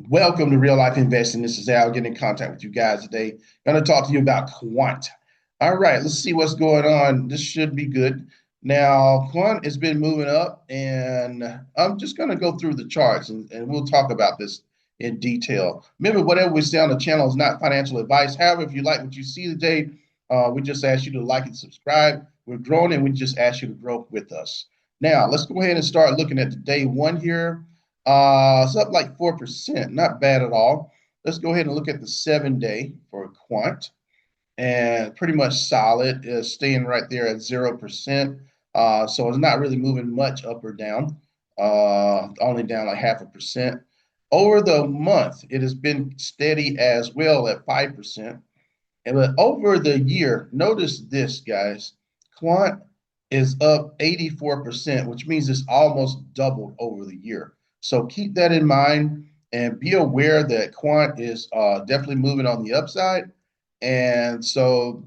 Welcome to Real Life Investing. This is Al getting in contact with you guys today. Going to talk to you about Quant. All right, let's see what's going on. This should be good. Now, Quant has been moving up, and I'm just going to go through the charts and we'll talk about this in detail. Remember, whatever we say on the channel is not financial advice. However, if you like what you see today, we just ask you to like and subscribe. We're growing, and we just ask you to grow with us. Now, let's go ahead and start looking at the day one here. It's up like 4%, not bad at all. Let's go ahead and look at the 7 day for Quant, and pretty much solid, is staying right there at 0%. So it's not really moving much up or down, only down like 0.5%. Over the month, it has been steady as well at 5%. But over the year, notice this, guys. Quant is up 84%, which means it's almost doubled over the year. So keep that in mind and be aware that Quant is definitely moving on the upside. And so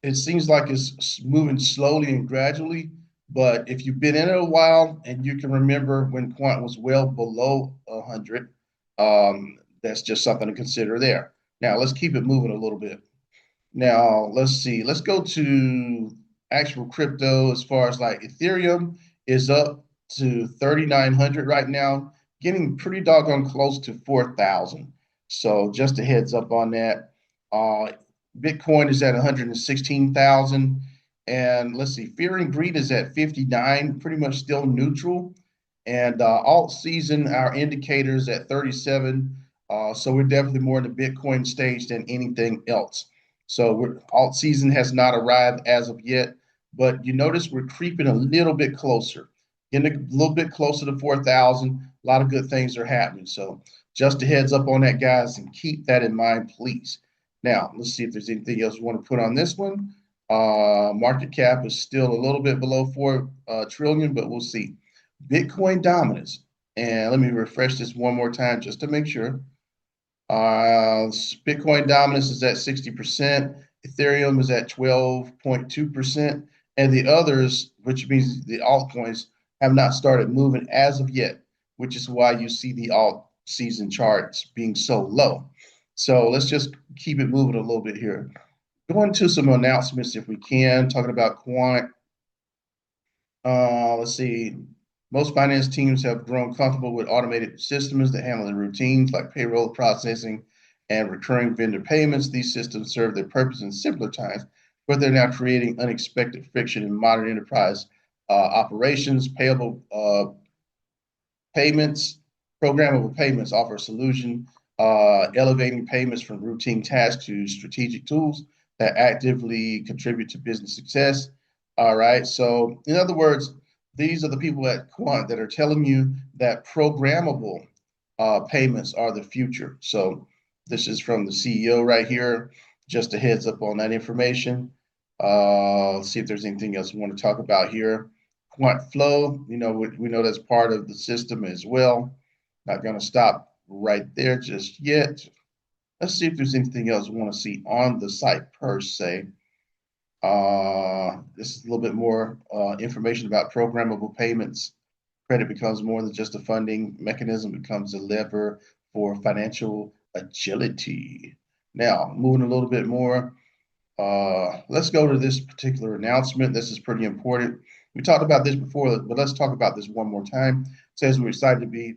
it seems like it's moving slowly and gradually. But if you've been in it a while and you can remember when Quant was well below 100, that's just something to consider there. Now, let's keep it moving a little bit. Now, let's see. Let's go to actual crypto as far as like Ethereum is up to 3,900 right now, getting pretty doggone close to 4,000. So just a heads up on that. Uh, Bitcoin is at 116,000. And let's see, Fear and Greed is at 59, pretty much still neutral. And alt season, our indicators at 37. So we're definitely more in the Bitcoin stage than anything else. So alt season has not arrived as of yet, but you notice we're creeping a little bit closer, getting a little bit closer to 4,000. A lot of good things are happening. So just a heads up on that, guys, and keep that in mind, please. Now, let's see if there's anything else we want to put on this one. Market cap is still a little bit below 4 trillion, but we'll see. Bitcoin dominance. And let me refresh this one more time just to make sure. Bitcoin dominance is at 60%. Ethereum is at 12.2%. And the others, which means the altcoins, have not started moving as of yet, which is why you see the alt season charts being so low. So let's just keep it moving a little bit here. Going to some announcements if we can, talking about Quant. Let's see. Most finance teams have grown comfortable with automated systems that handle the routines like payroll processing and recurring vendor payments. These systems serve their purpose in simpler times, but they're now creating unexpected friction in modern enterprise operations. Payable payments, programmable payments offer a solution, elevating payments from routine tasks to strategic tools that actively contribute to business success. All right. So, in other words, these are the people at Quant that are telling you that programmable payments are the future. So, this is from the CEO right here. Just a heads up on that information. Let's see if there's anything else we want to talk about here. Quant Flow, we know that's part of the system as well. Not going to stop right there just yet. Let's see if there's anything else we want to see on the site per se. This is a little bit more information about programmable payments. Credit becomes more than just a funding mechanism, it becomes a lever for financial agility. Now, moving a little bit more, let's go to this particular announcement. This is pretty important. We talked about this before, but let's talk about this one more time. It says we're excited to be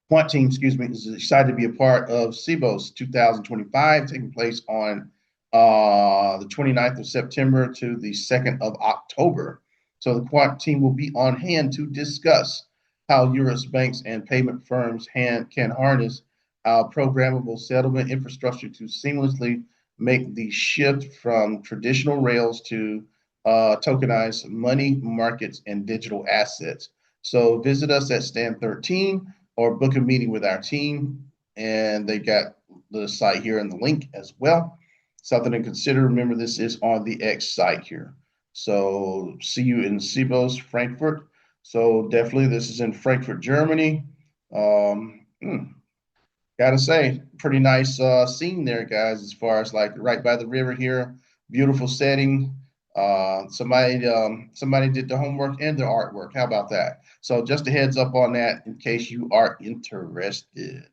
Quant team, excuse me, is excited to be a part of CBOS 2025, taking place on the 29th of September to the 2nd of October. So the Quant team will be on hand to discuss how U.S. banks and payment firms can harness our programmable settlement infrastructure to seamlessly make the shift from traditional rails to tokenized money markets and digital assets. So visit us at Stand 13 or book a meeting with our team. And they got the site here and the link as well. Something to consider. Remember, this is on the X site here. So see you in CBOS, Frankfurt. So definitely this is in Frankfurt, Germany. Gotta say, pretty nice scene there, guys, as far as like right by the river here. Beautiful setting. Somebody did the homework and the artwork. How about that? So just a heads up on that in case you are interested.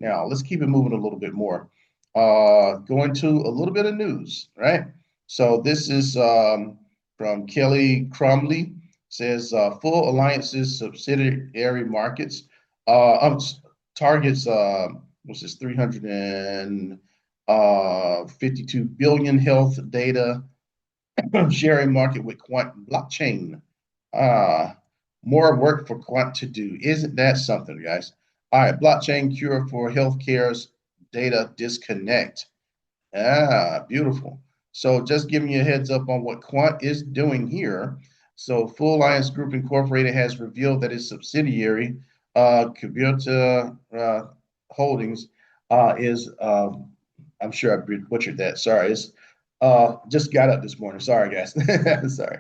Now let's keep it moving a little bit more. Going to a little bit of news, right? So this is from Kelly Crumley. Says full alliances subsidiary markets targets what's this 352 billion health data sharing market with Quant blockchain. Uh, More work for Quant to do. Isn't that something, guys? All right, blockchain cure for healthcare's data disconnect. Beautiful. So just giving you a heads up on what Quant is doing here. So Full Alliance Group Incorporated has revealed that its subsidiary, Kubota Holdings, is, I'm sure I butchered that. Sorry. It's just got up this morning. Sorry, guys. Sorry.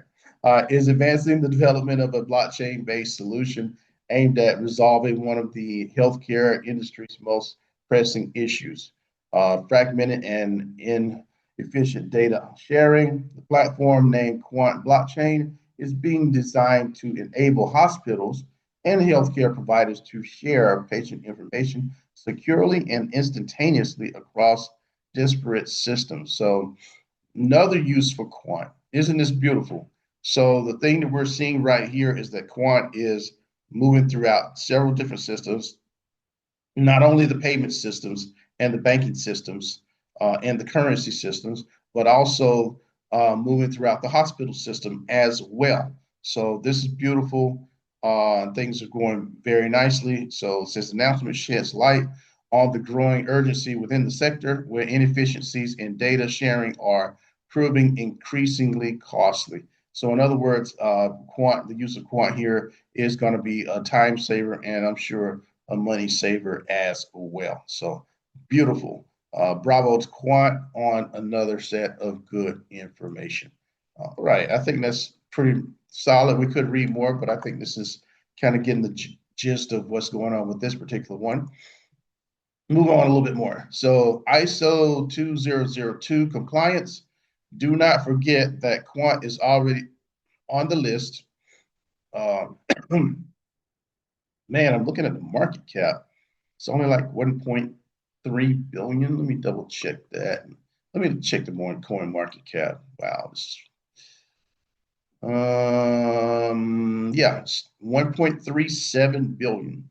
Is advancing the development of a blockchain-based solution aimed at resolving one of the healthcare industry's most pressing issues fragmented and inefficient data sharing. The platform named Quant Blockchain is being designed to enable hospitals and healthcare providers to share patient information securely and instantaneously across disparate systems. So, another use for Quant. Isn't this beautiful? So, the thing that we're seeing right here is that Quant is moving throughout several different systems, not only the payment systems and the banking systems and the currency systems, but also moving throughout the hospital system as well. So this is beautiful. Things are going very nicely. So since the announcement sheds light on the growing urgency within the sector, where inefficiencies in data sharing are proving increasingly costly. So in other words, the use of Quant here is going to be a time saver, and I'm sure a money saver as well. So beautiful. Bravo to Quant on another set of good information. All right, I think that's pretty solid. We could read more, but I think this is kind of getting the gist of what's going on with this particular one. Move on a little bit more. So ISO 2002 compliance. Do not forget that Quant is already on the list. Uh, Man, I'm looking at the market cap. It's only like 1.3 billion. Let me double check that. Let me check the more coin market cap. Wow. Yeah, it's 1.37 billion.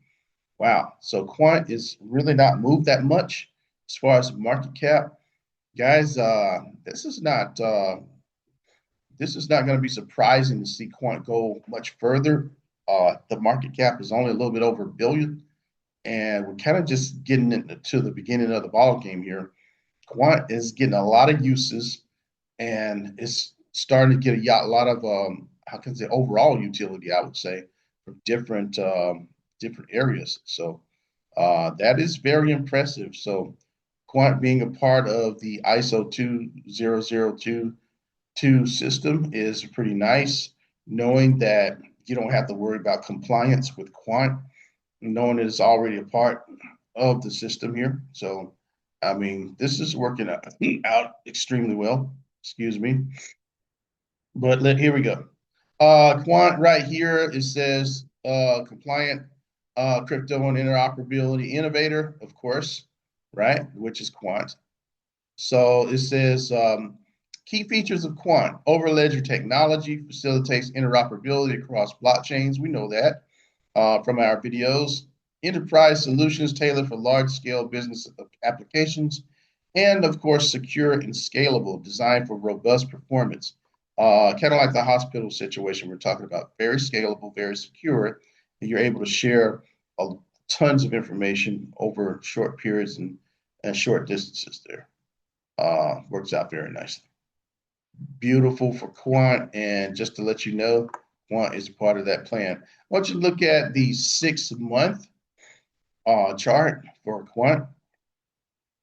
Wow. So Quant is really not moved that much as far as market cap. Guys, this is not going to be surprising to see Quant go much further. The market cap is only a little bit over a billion, and we're kind of just getting into the beginning of the ball game here. Quant is getting a lot of uses, and it's starting to get a lot of how can I say overall utility, I would say, from different areas. So that is very impressive. So Quant being a part of the ISO 20022 system is pretty nice. Knowing that you don't have to worry about compliance with Quant, knowing it's already a part of the system here. So, I mean, this is working out extremely well. Excuse me. Here we go. Quant right here, it says compliant crypto and interoperability innovator, of course, right? Which is Quant. So it says key features of Quant over ledger technology facilitates interoperability across blockchains. We know that from our videos. Enterprise solutions tailored for large scale business applications. And of course, secure and scalable, designed for robust performance. Kind of like the hospital situation we're talking about. Very scalable, very secure, and you're able to share tons of information over short periods and short distances there. Works out very nicely. Beautiful for Quant. And just to let you know, Quant is part of that plan. I want you to look at the 6-month chart for Quant.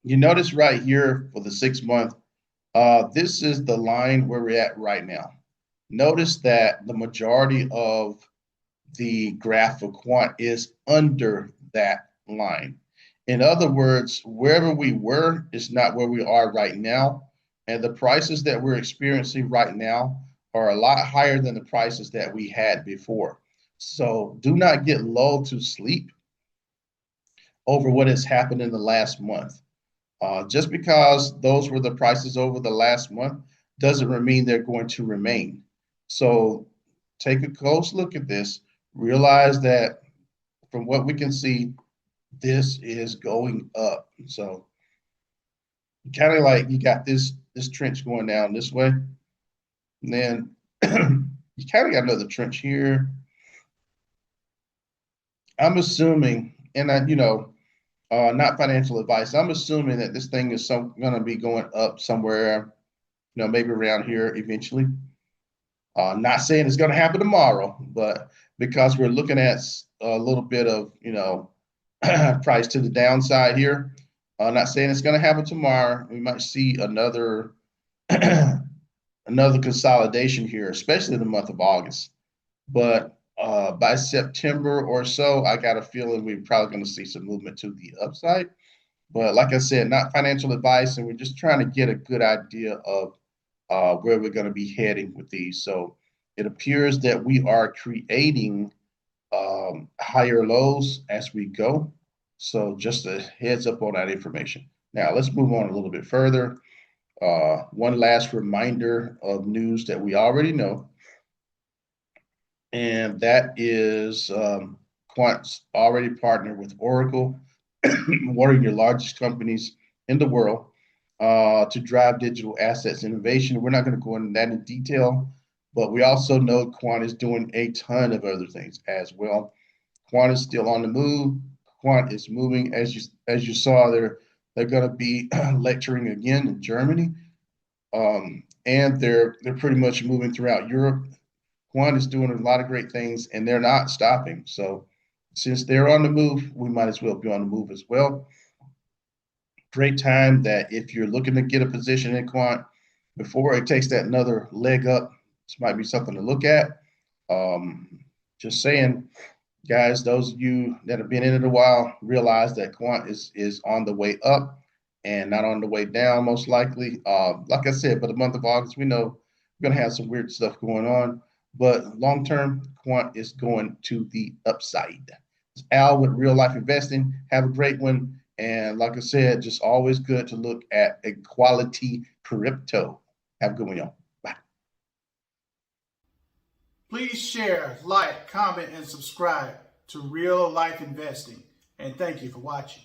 You notice right here for the 6-month, this is the line where we're at right now. Notice that the majority of the graph for Quant is under that line. In other words, wherever we were is not where we are right now. And the prices that we're experiencing right now are a lot higher than the prices that we had before. So do not get lulled to sleep over what has happened in the last month. Just because those were the prices over the last month doesn't mean they're going to remain. So take a close look at this. Realize that from what we can see, this is going up. So kind of like you got this trench going down this way, and then you kind of got another trench here. I'm assuming, and not financial advice. I'm assuming that this thing is going to be going up somewhere, maybe around here eventually. Not saying it's going to happen tomorrow, but because we're looking at a little bit of, price to the downside here. Not saying it's going to happen tomorrow. We might see another another consolidation here, especially in the month of August. But by September or so, I got a feeling we're probably going to see some movement to the upside. But like I said, not financial advice, and we're just trying to get a good idea of where we're going to be heading with these. So it appears that we are creating higher lows as we go. So just a heads up on that information. Now let's move on a little bit further. One last reminder of news that we already know, and that is Quant's already partnered with Oracle, one of your largest companies in the world, to drive digital assets innovation. We're not going to go into that in detail, but we also know Quant is doing a ton of other things as well. Quant is still on the move. Quant is moving, as you saw. They're going to be lecturing again in Germany, and they're pretty much moving throughout Europe. Quant is doing a lot of great things, and they're not stopping. So since they're on the move, we might as well be on the move as well. Great time that if you're looking to get a position in Quant before it takes that another leg up, this might be something to look at. Just saying, guys, those of you that have been in it a while realize that Quant is on the way up and not on the way down, most likely. Like I said, for the month of August, we know we're going to have some weird stuff going on. But long term, Quant is going to the upside. It's Al with Real Life Investing. Have a great one. And like I said, just always good to look at a quality crypto. Have a good one, y'all. Bye. Please share, like, comment, and subscribe to Real Life Investing. And thank you for watching.